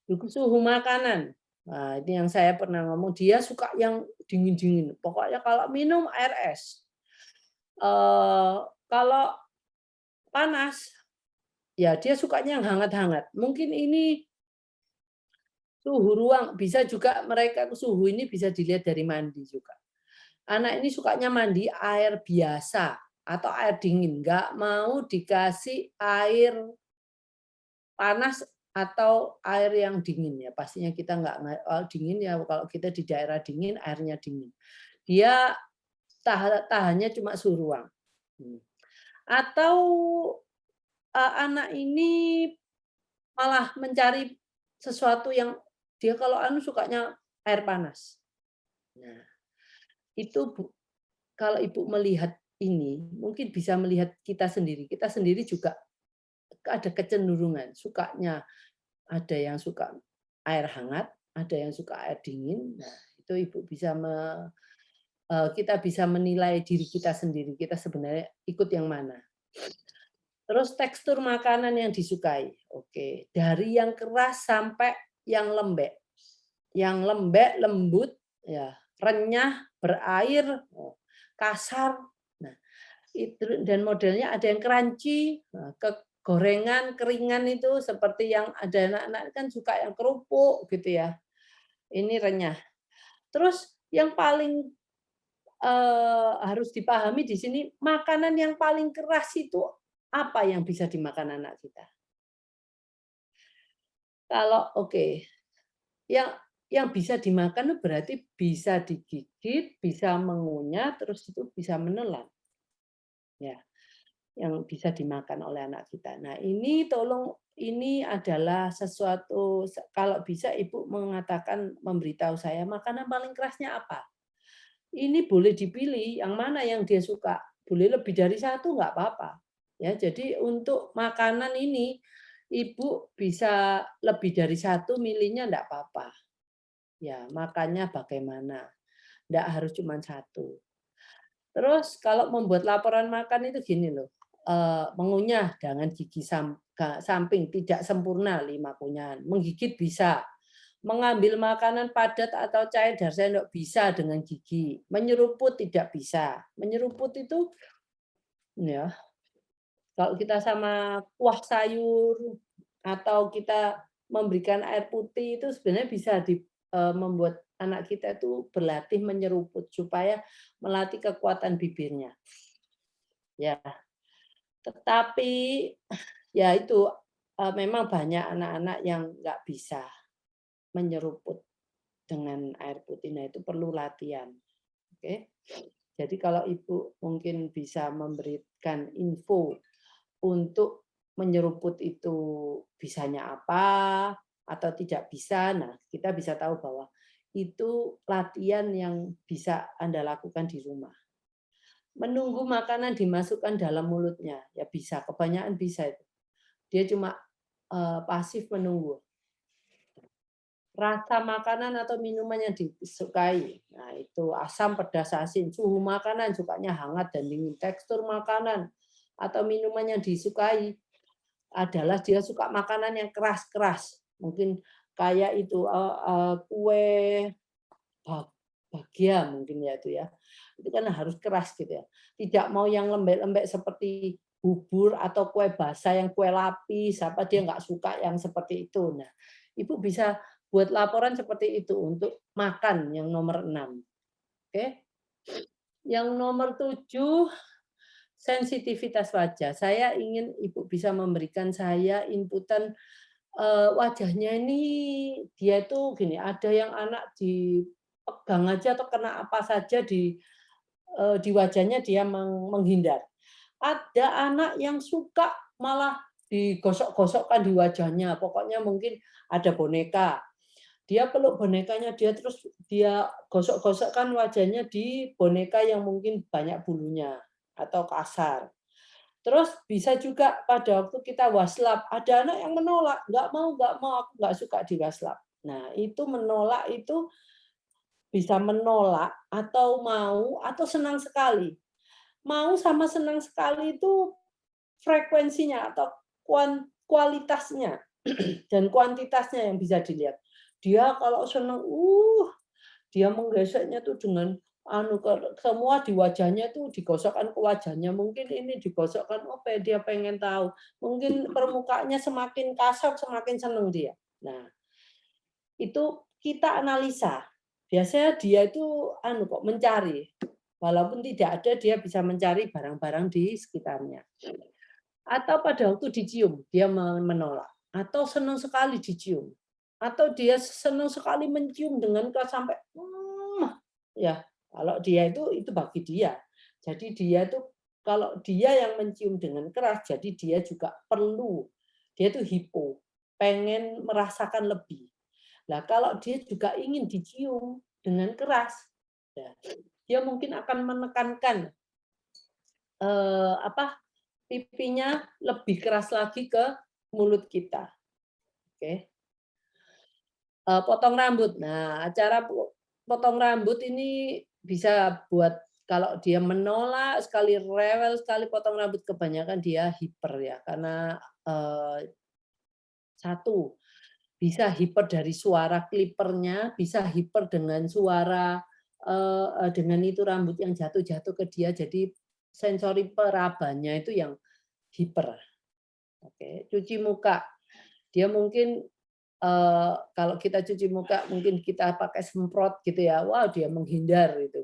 suhu makanan. Nah, ini yang saya pernah ngomong, dia suka yang dingin-dingin. Pokoknya kalau minum air es. Kalau panas, ya dia sukanya yang hangat-hangat. Mungkin ini suhu ruang, bisa juga mereka suhu ini bisa dilihat dari mandi juga. Anak ini sukanya mandi air biasa atau air dingin, nggak mau dikasih air panas atau air yang dingin ya. Pastinya kita nggak dingin ya, kalau kita di daerah dingin, airnya dingin. Dia tahannya cuma suhu ruang. Atau, anak ini malah mencari sesuatu yang dia kalau sukanya air panas. Nah, itu kalau Ibu melihat ini, mungkin bisa melihat kita sendiri. Kita sendiri juga ada kecenderungan, sukanya ada yang suka air hangat, ada yang suka air dingin. Nah, itu Ibu bisa kita bisa menilai diri kita sendiri, kita sebenarnya ikut yang mana. Terus tekstur makanan yang disukai. Oke, dari yang keras sampai yang lembek. Yang lembek, lembut, ya, renyah, berair, kasar. Nah, itu dan modelnya ada yang crunchy, gorengan, keringan itu seperti yang ada anak-anak kan suka yang kerupuk gitu ya. Ini renyah. Terus yang paling harus dipahami di sini, makanan yang paling keras itu apa yang bisa dimakan anak kita? Kalau oke, yang bisa dimakan itu berarti bisa digigit, bisa mengunyah, terus itu bisa menelan. Ya, yang bisa dimakan oleh anak kita. Nah, ini tolong ini adalah sesuatu kalau bisa Ibu mengatakan memberitahu saya makanan paling kerasnya apa? Ini boleh dipilih yang mana yang dia suka. Boleh lebih dari satu nggak apa-apa. Ya, jadi untuk makanan ini Ibu bisa lebih dari satu milihnya nggak apa-apa. Ya, makannya bagaimana. Nggak harus cuma satu. Terus kalau membuat laporan makan itu gini loh, mengunyah dengan gigi samping tidak sempurna 5 kunyahan, menggigit bisa, mengambil makanan padat atau cair dari sendok bisa dengan gigi, menyeruput tidak bisa. Menyeruput itu ya kalau kita sama kuah sayur atau kita memberikan air putih itu sebenarnya bisa membuat anak kita itu berlatih menyeruput supaya melatih kekuatan bibirnya. Ya, tetapi ya itu memang banyak anak-anak yang nggak bisa menyeruput dengan air putih. Nah, itu perlu latihan. Oke. Jadi kalau Ibu mungkin bisa memberikan info untuk menyeruput itu bisanya apa atau tidak bisa, nah kita bisa tahu bahwa itu latihan yang bisa Anda lakukan di rumah. Menunggu makanan dimasukkan dalam mulutnya, ya bisa, kebanyakan bisa itu. Dia cuma pasif menunggu. Rasa makanan atau minuman yang disukai. Nah, itu asam, pedas, asin. Suhu makanan sukanya hangat dan dingin. Tekstur makanan atau minuman yang disukai adalah dia suka makanan yang keras-keras. Mungkin kayak itu kue bahagia mungkin ya itu ya. Itu kan harus keras gitu ya. Tidak mau yang lembek-lembek seperti bubur atau kue basah yang kue lapis, apa dia nggak suka yang seperti itu. Nah, Ibu bisa buat laporan seperti itu untuk makan yang nomor 6. Oke. Yang nomor 7, sensitivitas wajah. Saya ingin Ibu bisa memberikan saya inputan wajahnya ini dia itu gini, ada yang anak dipegang aja atau kena apa saja di wajahnya dia menghindar. Ada anak yang suka malah digosok-gosokkan di wajahnya, pokoknya mungkin ada boneka, dia peluk bonekanya, dia terus dia gosok-gosokkan wajahnya di boneka yang mungkin banyak bulunya atau kasar. Terus bisa juga pada waktu kita waslap, ada anak yang menolak, nggak mau, aku nggak suka diwaslap. Nah, itu menolak itu bisa menolak atau mau atau senang sekali. Mau sama senang sekali itu frekuensinya atau kualitasnya. Dan kuantitasnya yang bisa dilihat. Dia kalau senang, dia menggeseknya tuh dengan semua di wajahnya tuh digosokkan ke wajahnya. Mungkin ini digosokkan, apa ya, dia pengen tahu. Mungkin permukaannya semakin kasar, semakin senang dia. Nah, itu kita analisa. Biasanya dia itu kok mencari. Walaupun tidak ada, dia bisa mencari barang-barang di sekitarnya. Atau pada waktu dicium, dia menolak. Atau senang sekali dicium. Atau dia senang sekali mencium dengan sampai, ya, kalau dia itu bagi dia. Jadi dia itu kalau dia yang mencium dengan keras, jadi dia juga perlu. Dia itu hipo, pengen merasakan lebih. Nah, kalau dia juga ingin dicium dengan keras, ya, dia mungkin akan menekankan pipinya lebih keras lagi ke mulut kita. Oke. Potong rambut. Nah, cara potong rambut ini bisa buat kalau dia menolak sekali, rewel sekali potong rambut, kebanyakan dia hiper ya. Karena satu, bisa hiper dari suara klipernya, bisa hiper dengan suara dengan itu rambut yang jatuh-jatuh ke dia, jadi sensori perabannya itu yang hiper. Oke, cuci muka. Dia mungkin kalau kita cuci muka mungkin kita pakai semprot gitu ya, wow dia menghindar itu.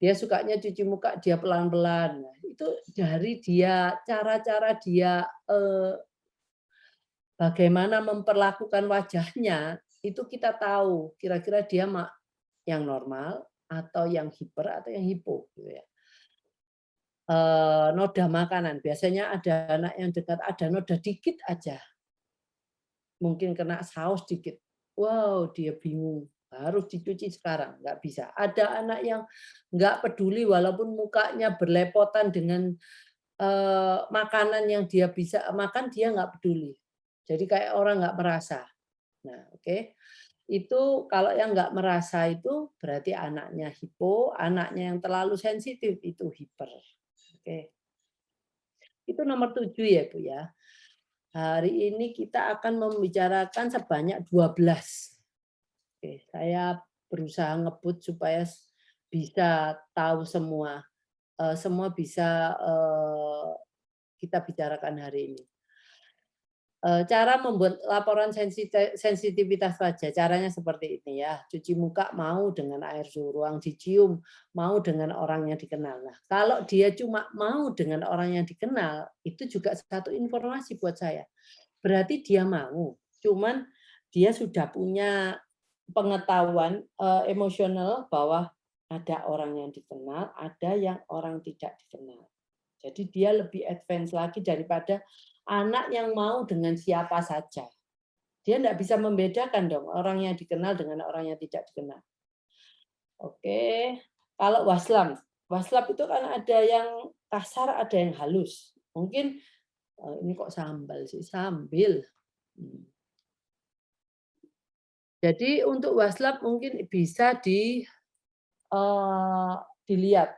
Dia sukanya cuci muka dia pelan-pelan. Nah, itu dari dia cara-cara dia bagaimana memperlakukan wajahnya, itu kita tahu kira-kira dia yang normal atau yang hiper atau yang hipo gitu ya. Noda makanan, biasanya ada anak yang dekat ada noda dikit aja, mungkin kena saus dikit, wow dia bingung, harus dicuci sekarang, nggak bisa. Ada anak yang nggak peduli walaupun mukanya berlepotan dengan makanan yang dia bisa makan, dia nggak peduli. Jadi kayak orang nggak merasa. Nah, oke. Itu kalau yang nggak merasa itu berarti anaknya hipo, anaknya yang terlalu sensitif itu hiper. Oke. Itu nomor 7 ya, Bu ya. Hari ini kita akan membicarakan sebanyak 12. Oke, saya berusaha ngebut supaya bisa tahu semua. Semua bisa kita bicarakan hari ini. Cara membuat laporan sensitivitas wajah, caranya seperti ini ya. Cuci muka mau dengan air ruang, dicium mau dengan orang yang dikenal. Nah, kalau dia cuma mau dengan orang yang dikenal, itu juga satu informasi buat saya. Berarti dia mau, cuman dia sudah punya pengetahuan emosional bahwa ada orang yang dikenal, ada yang orang tidak dikenal. Jadi dia lebih advance lagi daripada anak yang mau dengan siapa saja. Dia tidak bisa membedakan dong orang yang dikenal dengan orang yang tidak dikenal. Oke, kalau waslam, waslam itu kan ada yang kasar, ada yang halus. Mungkin ini kok sambal sih, sambil. Jadi untuk waslam mungkin bisa dilihat,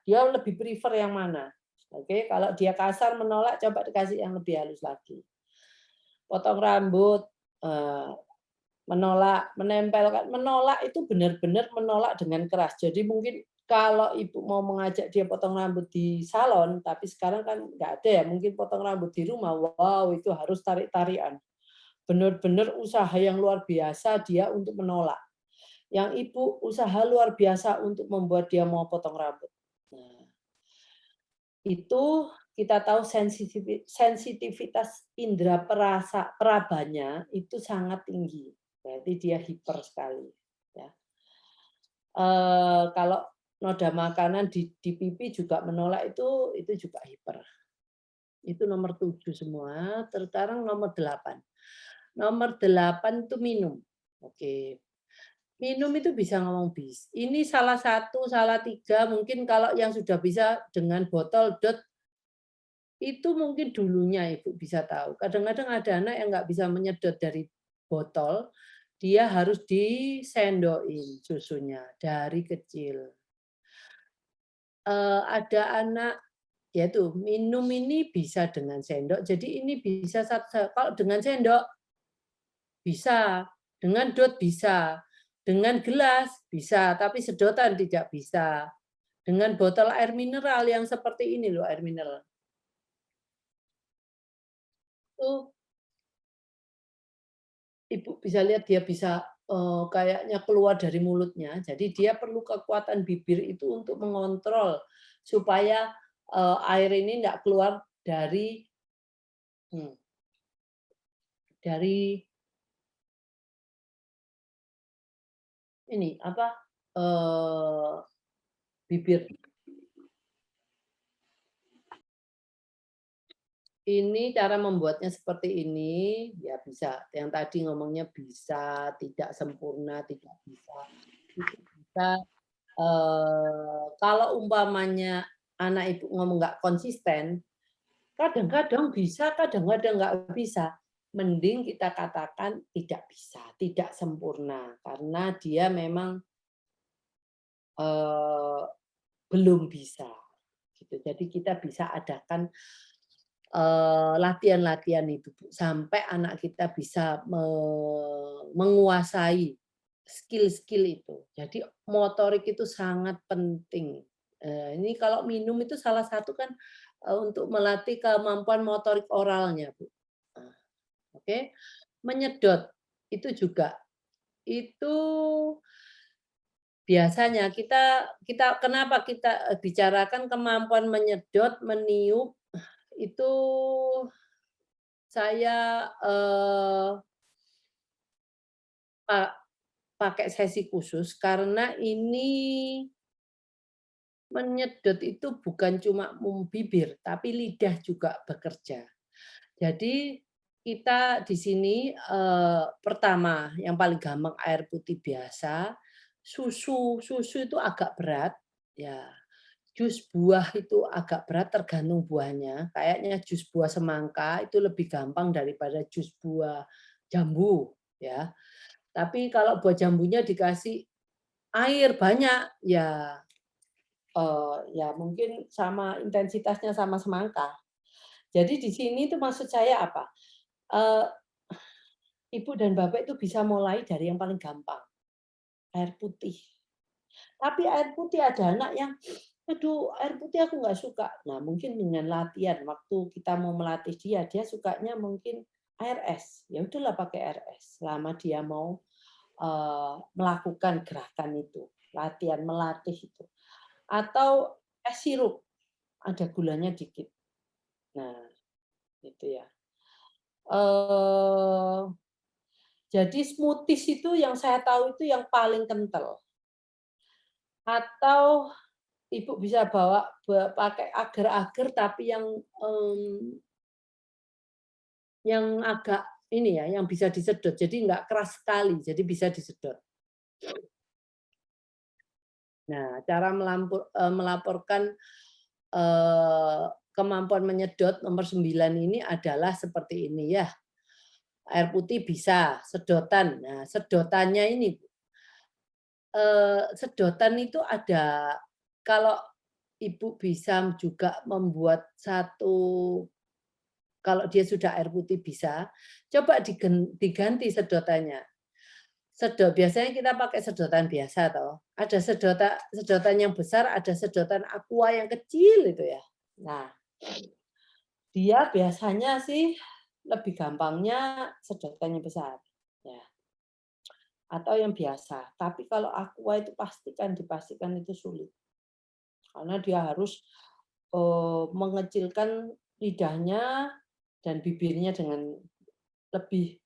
dia lebih prefer yang mana. Oke, kalau dia kasar menolak, coba dikasih yang lebih halus lagi. Potong rambut, menolak, menempelkan, menolak itu benar-benar menolak dengan keras. Jadi mungkin kalau ibu mau mengajak dia potong rambut di salon, tapi sekarang kan nggak ada ya, mungkin potong rambut di rumah, wow itu harus tarik-tarian. Benar-benar usaha yang luar biasa dia untuk menolak. Yang ibu usaha luar biasa untuk membuat dia mau potong rambut. Nah, itu kita tahu sensitivitas indera perabanya itu sangat tinggi. Berarti dia hiper sekali. Ya. Kalau noda makanan di pipi juga menolak itu juga hiper. Itu nomor 7 semua. Sekarang nomor 8. Nomor 8 itu minum. Oke. Minum itu bisa ngomong bis. Ini salah 1, salah 3, mungkin kalau yang sudah bisa dengan botol dot, itu mungkin dulunya Ibu bisa tahu. Kadang-kadang ada anak yang nggak bisa menyedot dari botol, dia harus disendokin susunya dari kecil. Ada anak, yaitu minum ini bisa dengan sendok, jadi ini bisa kalau dengan sendok Bisa, dengan dot bisa, dengan gelas bisa, tapi sedotan tidak bisa. Dengan botol air mineral yang seperti ini loh, air mineral. Tuh, Ibu bisa lihat dia bisa, kayaknya keluar dari mulutnya, jadi dia perlu kekuatan bibir itu untuk mengontrol supaya, air ini nggak keluar mmm, dari ini, apa, eee, bibir. Ini cara membuatnya seperti ini, ya bisa, yang tadi ngomongnya bisa, tidak sempurna, tidak bisa, itu bisa, kalau umpamanya anak Ibu ngomong nggak konsisten, kadang-kadang bisa, kadang-kadang nggak bisa. Mending kita katakan tidak bisa, tidak sempurna, karena dia memang, eee, belum bisa, gitu. Jadi kita bisa adakan latihan-latihan itu, Bu, sampai anak kita bisa menguasai skill-skill itu. Jadi motorik itu sangat penting. Ini kalau minum itu salah satu kan, untuk melatih kemampuan motorik oralnya, Bu. Nah, oke. Menyedot, itu juga. Itu biasanya kita kita kenapa kita, bicarakan kemampuan menyedot, meniup, itu saya, pa pakai sesi khusus karena ini menyedot itu bukan cuma bibir, tapi lidah juga bekerja. Jadi kita di sini, pertama yang paling gampang air putih biasa, susu itu agak berat, ya. Jus buah itu agak berat tergantung buahnya, kayaknya jus buah semangka itu lebih gampang daripada jus buah jambu, ya. Tapi kalau buah jambunya dikasih air banyak, ya mungkin sama intensitasnya sama semangka. Jadi di sini tuh maksud saya apa, eee, ibu dan bapak itu bisa mulai dari yang paling gampang, air putih. Tapi air putih ada anak yang, "Aduh air putih aku nggak suka." Nah mungkin dengan latihan waktu kita mau melatih dia, dia sukanya mungkin air es, ya udahlah pakai air es selama dia mau, melakukan gerakan itu, latihan melatih itu. Atau es sirup, ada gulanya dikit. Nah, itu ya. Eee, jadi smoothies itu yang saya tahu itu yang paling kental. Atau Ibu bisa bawa pakai agar-agar tapi yang agak ini ya, yang bisa disedot, jadi nggak keras sekali, jadi bisa disedot. Nah, cara melaporkan, eee, kemampuan menyedot nomor 9 ini adalah seperti ini ya, air putih bisa, sedotan. Nah, sedotannya ini, sedotan itu ada kalau Ibu bisa juga membuat satu kalau dia sudah air putih bisa, coba diganti sedotannya. Biasanya kita pakai sedotan biasa toh, ada sedotan yang besar, ada sedotan aqua yang kecil itu ya. Nah, dia biasanya sih lebih gampangnya sedotannya besar, ya, atau yang biasa. Tapi kalau aqua itu dipastikan itu sulit, karena dia harus, mengecilkan lidahnya dan bibirnya dengan lebih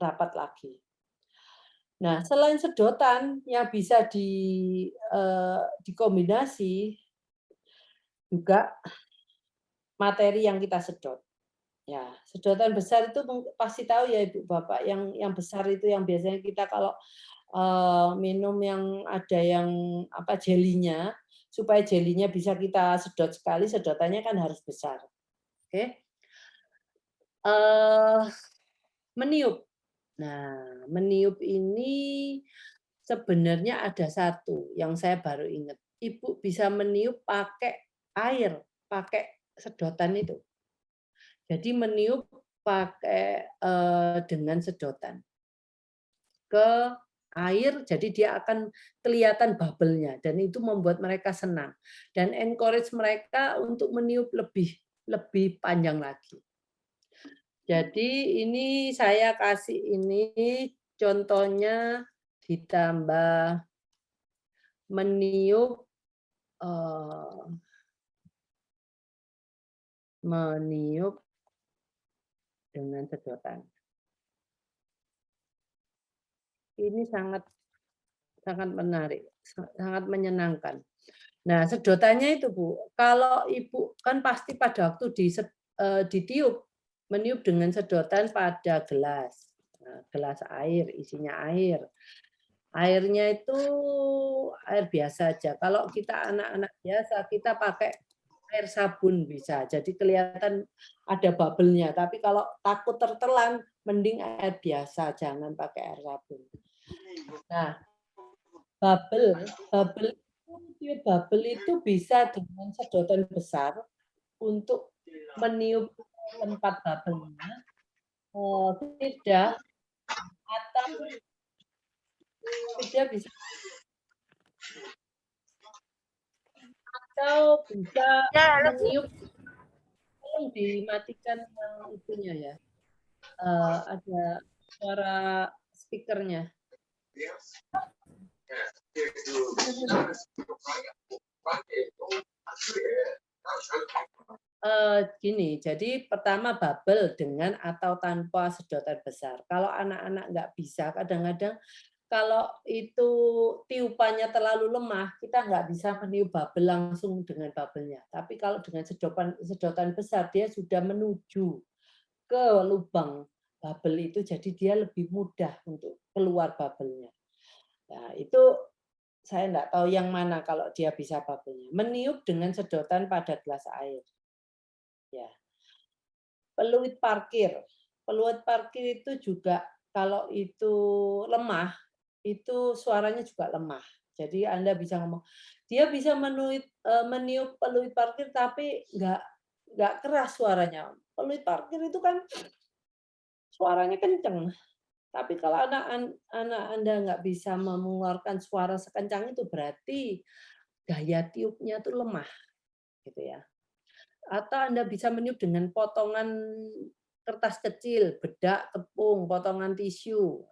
rapat lagi. Nah, selain sedotan yang bisa dikombinasi, juga materi yang kita sedot. Ya, sedotan besar itu pasti tahu ya Ibu Bapak, yang besar itu yang biasanya kita kalau, minum yang ada yang apa, jelinya, supaya jelinya bisa kita sedot sekali, sedotannya kan harus besar, oke. Eee, meniup. Nah, meniup ini sebenarnya ada satu yang saya baru ingat. Ibu bisa meniup pakai air, pakai sedotan itu. Jadi meniup pakai, dengan sedotan. ke air, jadi dia akan kelihatan bubble-nya dan itu membuat mereka senang dan encourage mereka untuk meniup lebih panjang lagi. Jadi ini saya kasih ini contohnya ditambah meniup meniup dengan sedotan. Ini sangat menarik, sangat menyenangkan. Nah, sedotannya itu, Bu, kalau Ibu kan pasti pada waktu ditiup, meniup dengan sedotan pada gelas. Nah, gelas air, isinya air. Airnya itu air biasa aja. Kalau kita anak-anak biasa, kita pakai air sabun bisa. Jadi kelihatan ada bubble-nya. Tapi kalau takut tertelan, mending air biasa, jangan pakai air sabun. Nah, bubble itu bisa dengan sedotan besar untuk meniup tempat bubble-nya, tidak bisa atau bisa meniup. Tolong dimatikan yang itunya ya. Ada suara speakernya. Gini, jadi pertama bubble dengan atau tanpa sedotan besar. Kalau anak-anak nggak bisa, kadang-kadang kalau itu tiupannya terlalu lemah, kita nggak bisa meniup bubble langsung dengan bubble-nya. Tapi kalau dengan sedotan besar, dia sudah menuju ke lubang bubble itu, jadi dia lebih mudah untuk keluar bubble-nya. Nah, itu saya nggak tahu yang mana kalau dia bisa bubble-nya. Meniup dengan sedotan pada gelas air. Ya. Peluit parkir. Peluit parkir itu juga kalau itu lemah, itu suaranya juga lemah. Jadi Anda bisa ngomong, dia bisa meniup peluit parkir tapi nggak keras suaranya. Peluit parkir itu kan suaranya kenceng. Tapi kalau anak Anda nggak bisa mengeluarkan suara sekencang itu, berarti daya tiupnya itu lemah, gitu ya. Atau Anda bisa meniup dengan potongan kertas kecil, bedak, tepung, potongan tisu.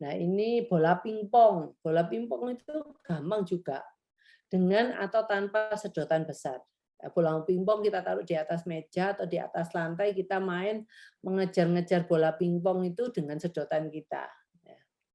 Nah, ini bola pingpong. Bola pingpong itu gampang juga, dengan atau tanpa sedotan besar. Bola pingpong kita taruh di atas meja atau di atas lantai, kita main mengejar-ngejar bola pingpong itu dengan sedotan kita.